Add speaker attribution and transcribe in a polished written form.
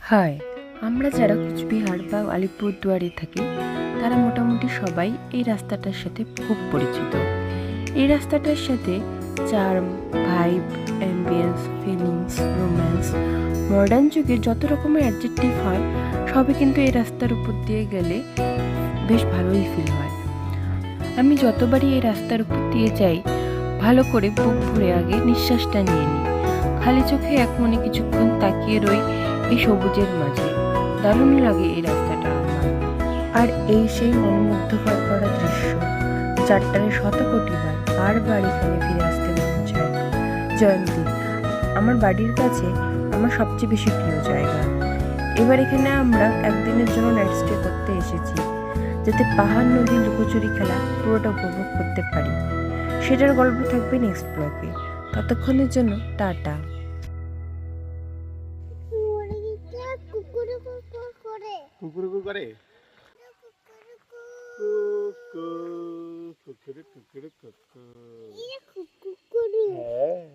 Speaker 1: High, আমরা যারা কুচবিহার বা আলিপুরদুয়ারে থাকি তারা মোটামুটি সবাই এই রাস্তাটার সাথে খুব পরিচিত। এই রাস্তাটার সাথে charm, vibe, ambience, feelings, romance, modern যুগের যত রকমের অ্যাডজেক্টিভ হয় সবই কিন্তু এই রাস্তার উপর দিয়ে গেলে বেশ ভালোই ফিল হয়। আমি যতবারই এই রাস্তার উপর দিয়ে যাই ভালো করে বুক ভরে আগে নিঃশ্বাসটা নিয়ে নিই, খালি চোখে এক মনে কিছুক্ষণ তাকিয়ে রই এই সবুজের মাঝে। দারুণ লাগে এই রাস্তাটা আমার। আর এই সেই মনোমুগ্ধকর করা দৃশ্য যারটারে শত কোটি বার বারবার এখানে ফিরে আসতে মন চায়। জয়ন্তী আমার বাড়ির কাছে আমার সবচেয়ে বেশি প্রিয় জায়গা। এবার এখানে আমরা একদিনের জন্য নাইট স্টে করতে এসেছি, যাতে পাহাড় নদী লুকোচুরি খেলা পুরোটা উপভোগ করতে পারি। সেটার গল্প থাকবে নেক্সট ব্লগে। ততক্ষণের জন্য টাটা।
Speaker 2: কুকুর করে কুকুর কুকুর কুকুর কুকুর হ্যাঁ।